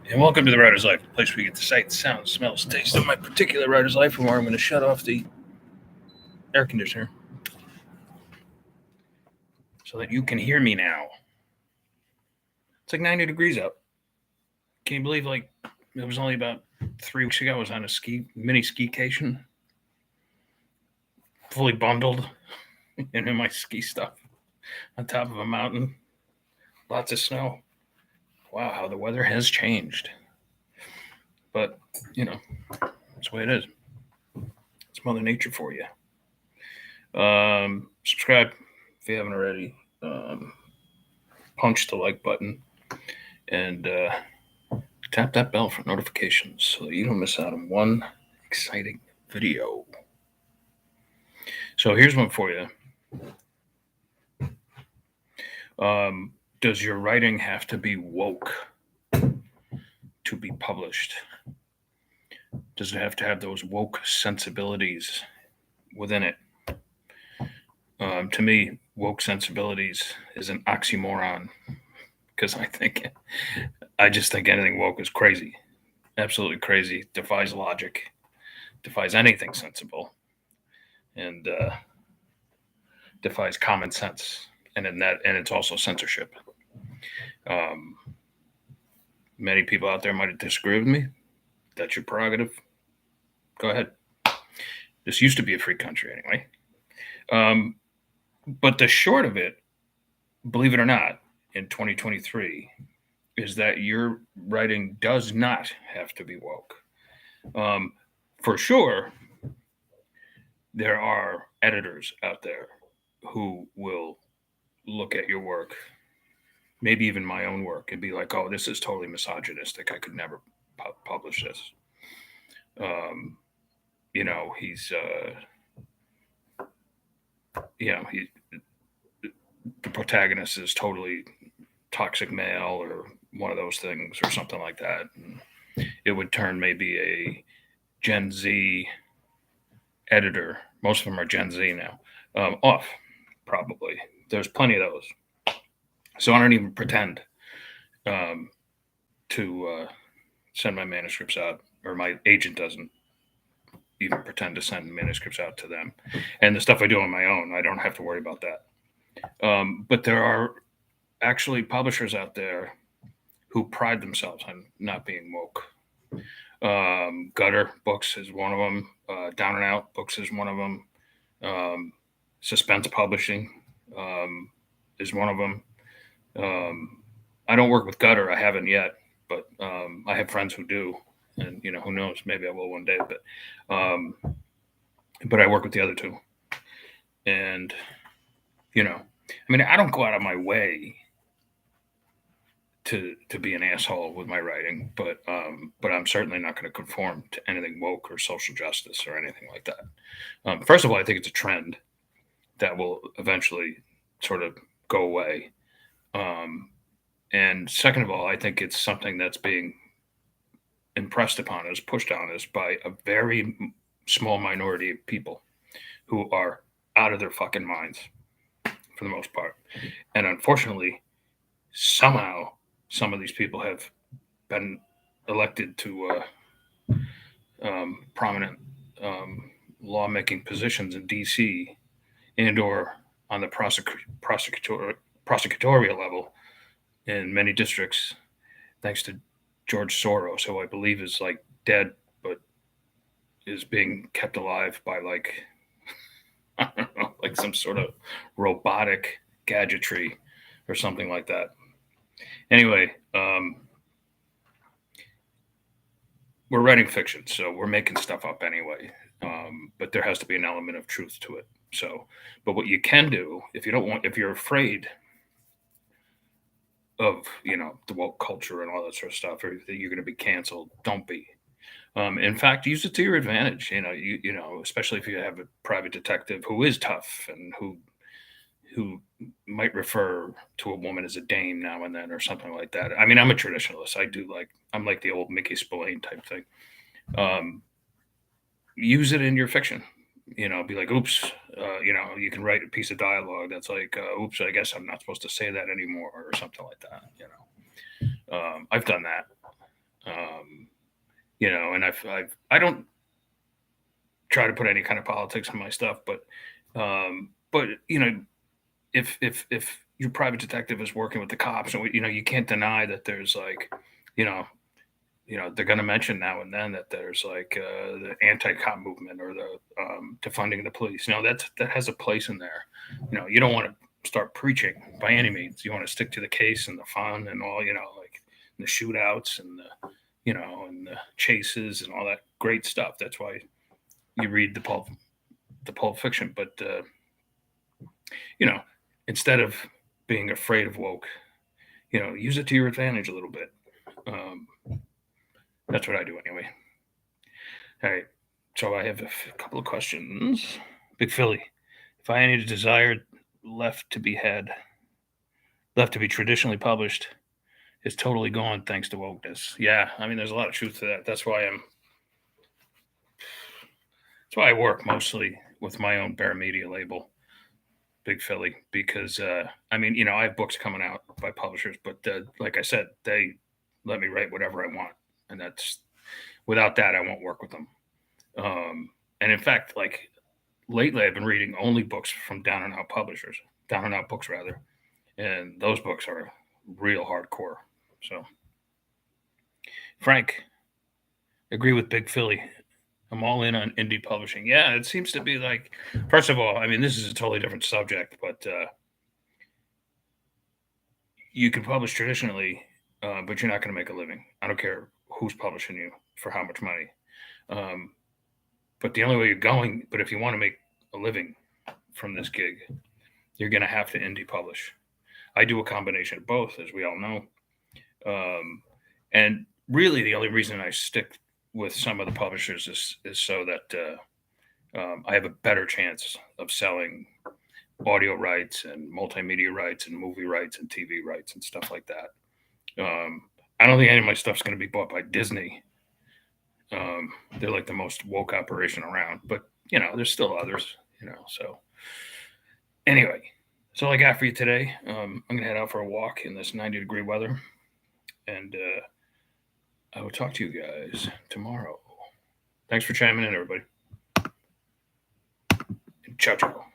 And welcome to the Writer's Life, a place where you get the sight, sound, smells, taste of my particular writer's life, and where I'm going to shut off the air conditioner so that you can hear me now. It's like 90 degrees out. Can you believe, it was only about 3 weeks ago I was on a mini skication, fully bundled and in my ski stuff on top of a mountain, lots of snow. Wow, how the weather has changed. But, you know, that's the way it is. It's Mother Nature for you. Subscribe if you haven't already. Punch the like button and tap that bell for notifications so that you don't miss out on one exciting video. So here's one for you. Does your writing have to be woke to be published? Does it have to have those woke sensibilities within it? To me, woke sensibilities is an oxymoron because I just think anything woke is crazy, absolutely crazy, defies logic, defies anything sensible, and defies common sense, and it's also censorship. Um, Many people out there might disagree with me. That's your prerogative. Go ahead. This used to be a free country anyway. But the short of it, believe it or not, in 2023, is that your writing does not have to be woke. For sure, there are editors out there who will look at your work, maybe even my own work, and be like, "Oh, this is totally misogynistic. I could never publish this." He's, he the protagonist is totally toxic male or one of those things or something like that. And it would turn maybe a Gen Z editor, most of them are Gen Z now, off, probably. There's plenty of those. So I don't even pretend to send my manuscripts out, or my agent doesn't even pretend to send manuscripts out to them. And the stuff I do on my own, I don't have to worry about that. But there are actually publishers out there who pride themselves on not being woke. Gutter Books is one of them. Down and Out Books is one of them. Suspense Publishing is one of them. I don't work with Gutter. I haven't yet, but I have friends who do, and who knows? Maybe I will one day. But I work with the other two, and I don't go out of my way to be an asshole with my writing, but I'm certainly not going to conform to anything woke or social justice or anything like that. First of all, I think it's a trend that will eventually sort of go away. And second of all, I think it's something that's being impressed upon us, pushed on us by a very small minority of people who are out of their fucking minds for the most part. And unfortunately, somehow some of these people have been elected to prominent lawmaking positions in DC and/or on the prosecutorial level in many districts, thanks to George Soros, who I believe is like dead, but is being kept alive by I don't know, like some sort of robotic gadgetry or something like that. Anyway, we're writing fiction, so we're making stuff up anyway. But there has to be an element of truth to it. So, but what you can do if you're afraid of the woke culture and all that sort of stuff, or that you're going to be canceled, don't be. In fact, use it to your advantage. Especially if you have a private detective who is tough and who might refer to a woman as a dame now and then or something like that. I mean, I'm a traditionalist. I'm like the old Mickey Spillane type thing. Use it in your fiction. Be like, oops. You can write a piece of dialogue that's like, oops, I guess I'm not supposed to say that anymore or something like that. I've done that. And I don't try to put any kind of politics in my stuff, but if your private detective is working with the cops, and you can't deny that there's like, you know, they're going to mention now and then that there's like the anti-cop movement or the defunding the police. That has a place in there. You don't want to start preaching by any means. You want to stick to the case and the fun and all. Like the shootouts and and the chases and all that great stuff. That's why you read the Pulp Fiction. But you know, instead of being afraid of woke, use it to your advantage a little bit. Um, that's what I do anyway. All right. So I have a couple of questions. Big Philly, if I any desire left to be had, left to be traditionally published, is totally gone thanks to wokeness. Yeah, I mean, there's a lot of truth to that. That's why I work mostly with my own Bear Media label, Big Philly, because I mean, I have books coming out by publishers, but like I said, they let me write whatever I want, and that's without that, I won't work with them. And in fact, like lately, I've been reading only books from Down and Out publishers, Down and Out books rather, and those books are real hardcore. So, Frank, agree with Big Philly. I'm all in on indie publishing. Yeah, it seems to be like, first of all, I mean, this is a totally different subject, but you can publish traditionally, but you're not going to make a living. I don't care who's publishing you for how much money. But the only way you're going, but if you want to make a living from this gig, you're going to have to indie publish. I do a combination of both, as we all know. And really, the only reason I stick with some of the publishers is so that I have a better chance of selling audio rights and multimedia rights and movie rights and TV rights and stuff like that. I don't think any of my stuff's going to be bought by Disney. They're like the most woke operation around, but there's still others. So anyway, that's all I got for you today. I'm gonna head out for a walk in this 90-degree weather, and I will talk to you guys tomorrow. Thanks for chiming in, everybody. Ciao, ciao.